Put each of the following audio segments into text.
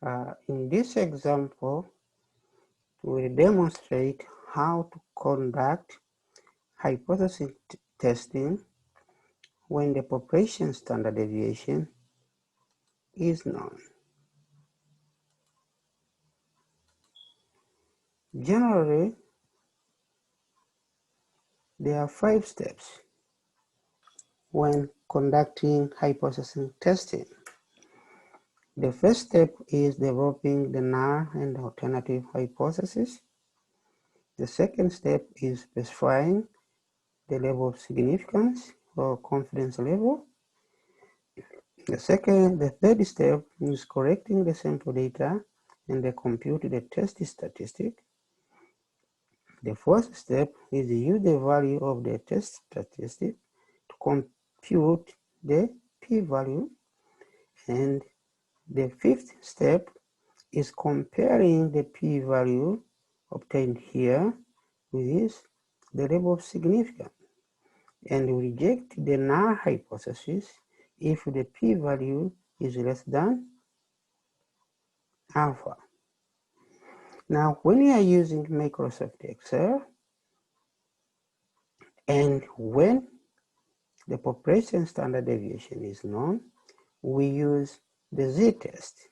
In this example, we demonstrate how to conduct hypothesis testing when the population standard deviation is known. Generally, there are 5 steps when conducting hypothesis testing. The first step is developing the null and alternative hypothesis. The second step is specifying the level of significance or confidence level. The third step is correcting the sample data and they compute the test statistic. The fourth step is use the value of the test statistic to compute the p-value. And the fifth step is comparing the p-value obtained here with the level of significance, and reject the null hypothesis if the p-value is less than alpha. Now, when you are using Microsoft Excel, and when the population standard deviation is known, we use the z-test.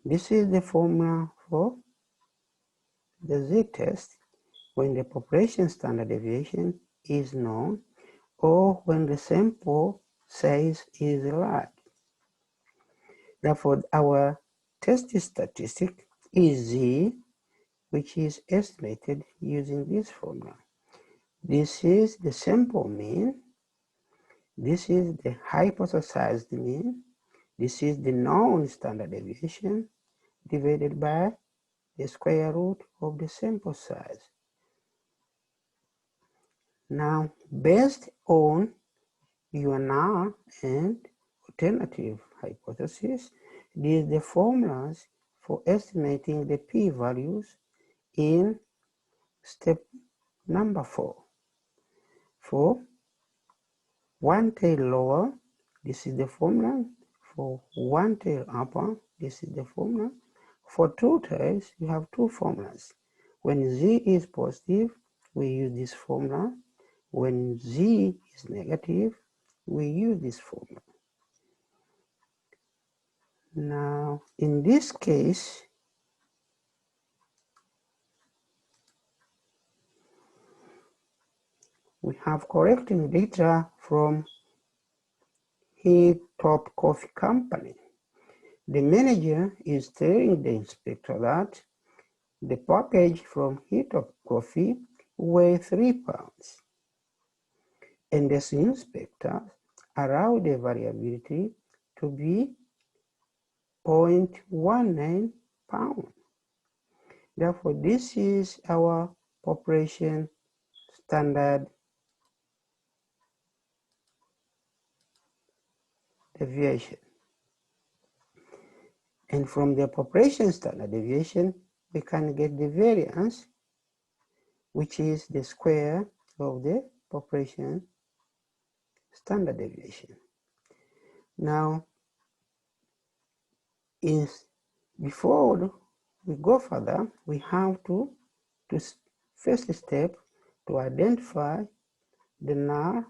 This is the formula for the z-test when the population standard deviation is known or when the sample size is large. Therefore, our test statistic is z, which is estimated using this formula. This is the sample mean, this is the hypothesized mean, this is the known standard deviation divided by the square root of the sample size. Now, based on your null and alternative hypothesis, these are the formulas for estimating the p-values in step number 4. For one tail lower, this is the formula. For one tail upper, this is the formula. For two tails, you have two formulas. When z is positive, we use this formula. When z is negative, we use this formula. Now, in this case, we have correcting data from Hilltop Coffee Company. The manager is telling the inspector that the package from Hilltop Coffee weighs 3 pounds. And the inspector allowed the variability to be 0.19 pounds. Therefore, this is our population standard deviation. And from the population standard deviation, we can get the variance, which is the square of the population standard deviation. Now, before we go further, we have to first step to identify the null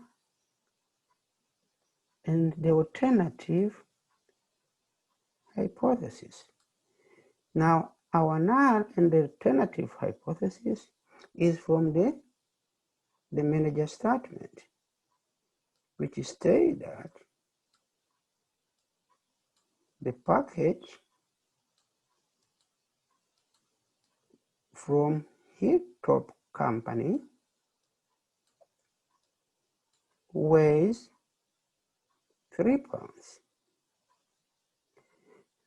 and the alternative hypothesis. Now, our null and the alternative hypothesis is from the manager statement, which states that the package from Hilltop Company weighs 3 pounds.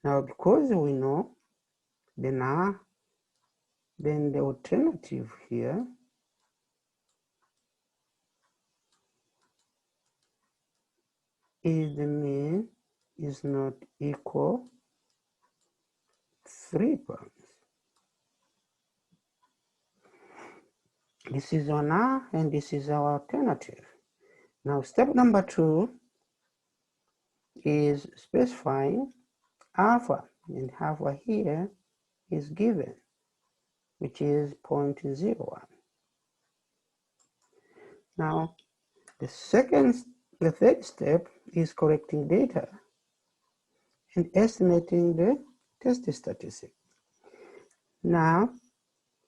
Now, because we know the null, then the alternative here is the mean is not equal 3 pounds. This is our null and this is our alternative. Now, step number 2, is specifying alpha, and alpha here is given, which is 0.01. Now, the third step is correcting data and estimating the test statistic. Now,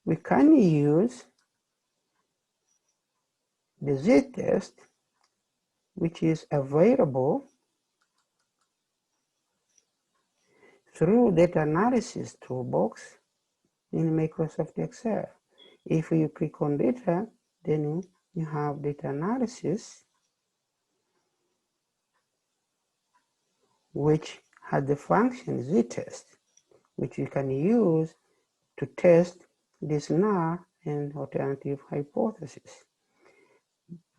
we can use the z-test, which is available through data analysis toolbox in Microsoft Excel. If you click on data, then you have data analysis, which has the function z-test, which you can use to test this null and alternative hypothesis.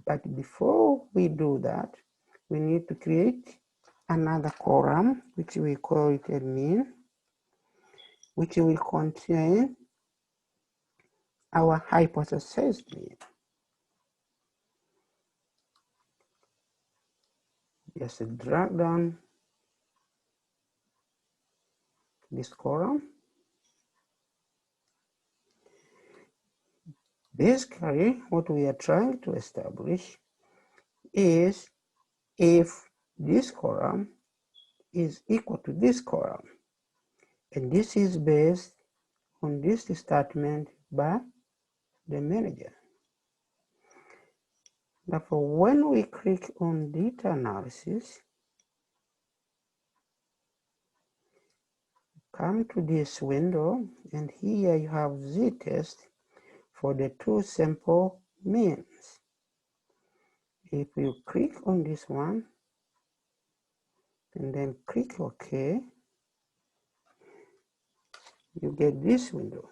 But before we do that, we need to create another column, which we call it a mean, which will contain our hypothesis mean. Just drag down this column. Basically, what we are trying to establish is if this column is equal to this column, and this is based on this statement by the manager. Therefore, when we click on data analysis, come to this window, and here you have z-test for the two sample means. If you click on this one, and then click OK, you get this window.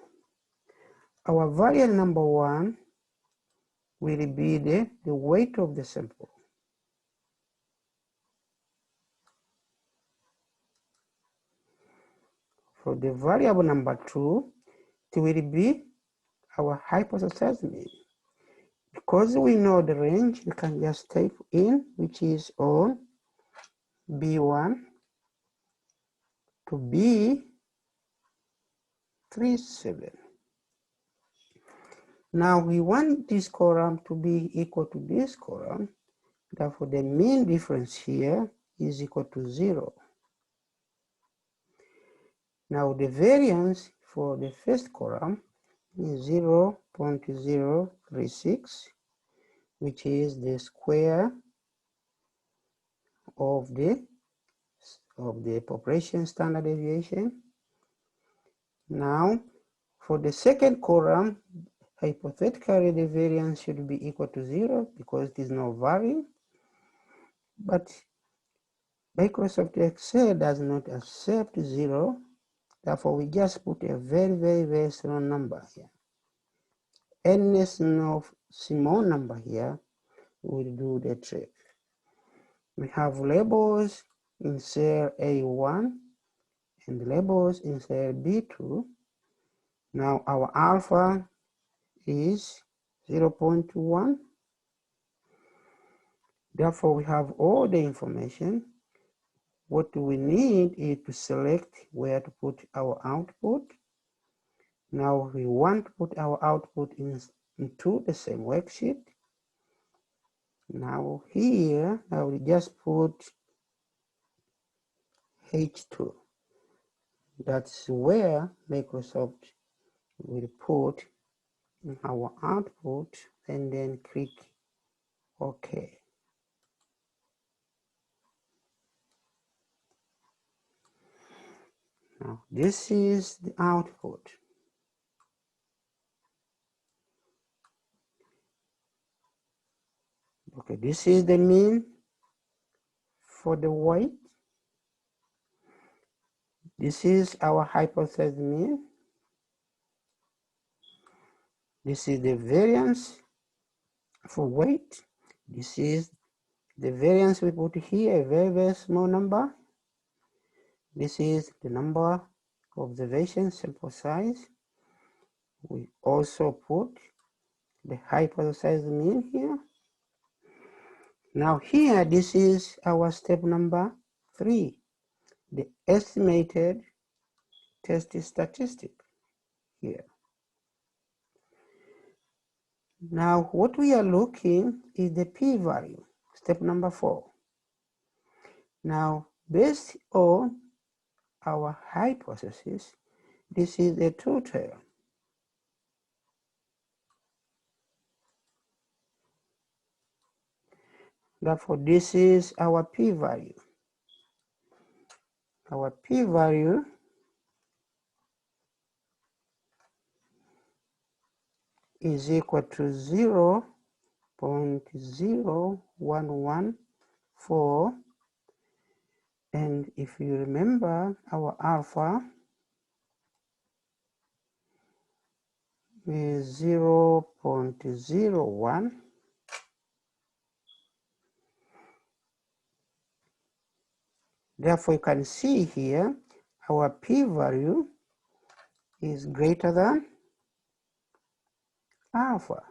Our variable number 1 will be the weight of the sample. For the variable number 2, it will be our hypothesis mean. Because we know the range, we can just type in, which is on B1 to B37. Now we want this column to be equal to this column. Therefore, the mean difference here is equal to 0. Now the variance for the first column is 0.036, which is the square of the population standard deviation. Now, for the second column, hypothetically the variance should be equal to 0 because it is not varying. But Microsoft Excel does not accept 0. Therefore, we just put a very small number here. Any small number here will do the trick. We have labels in cell A1 and labels in cell B2. Now our alpha is 0.1. Therefore, we have all the information. What we need is to select where to put our output. Now we want to put our output into the same worksheet. Now here, I will just put H2. That's where Microsoft will put our output, and then click OK. Now this is the output. Okay, this is the mean for the weight. This is our hypothesis mean. This is the variance for weight. This is the variance we put here, a very small number. This is the number of observation sample size. We also put the hypothesis mean here. Now here, this is our step number 3, the estimated test statistic here. Now, what we are looking is the p-value, step number 4. Now, based on our hypothesis, this is the total. Therefore, this is our p-value. Our p-value is equal to 0.0114, and if you remember, our alpha is 0.01. Therefore, you can see here our p-value is greater than alpha.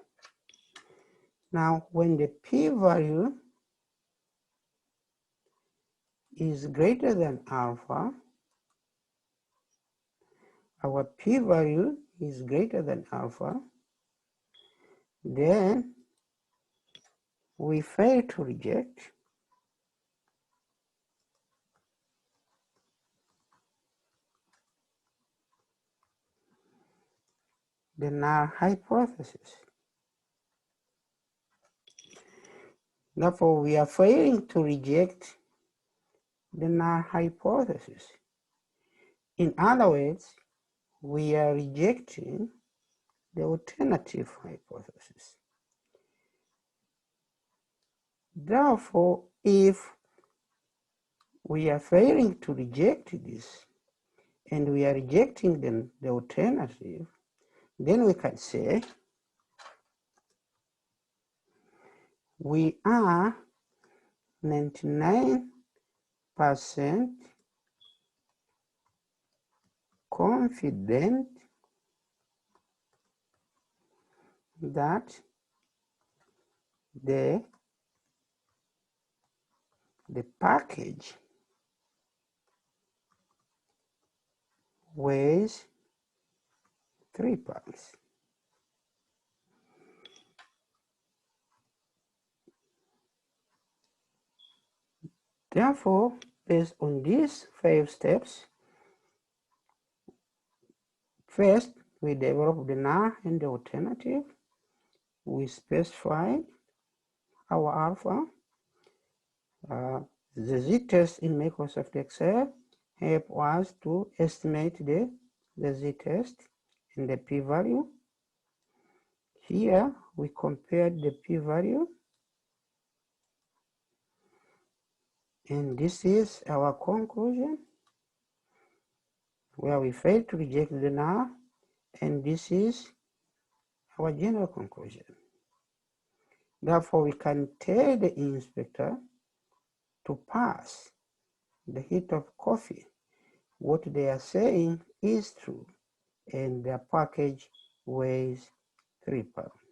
Now, when the p-value is greater than alpha, our p-value is greater than alpha, then we fail to reject the null hypothesis. Therefore, we are failing to reject the null hypothesis. In other words, we are rejecting the alternative hypothesis. Therefore, if we are failing to reject this, and we are rejecting the alternative, then we can say we are 99% confident that the package weighs 3 pounds. Therefore, based on these 5 steps, first we develop the null and the alternative. We specify our alpha. The z-test in Microsoft Excel help us to estimate the z-test and the p-value. Here we compared the p-value, and this is our conclusion, where we failed to reject the null, and this is our general conclusion. Therefore, we can tell the inspector to pass the heat of coffee. What they are saying is true, and their package weighs 3 pounds.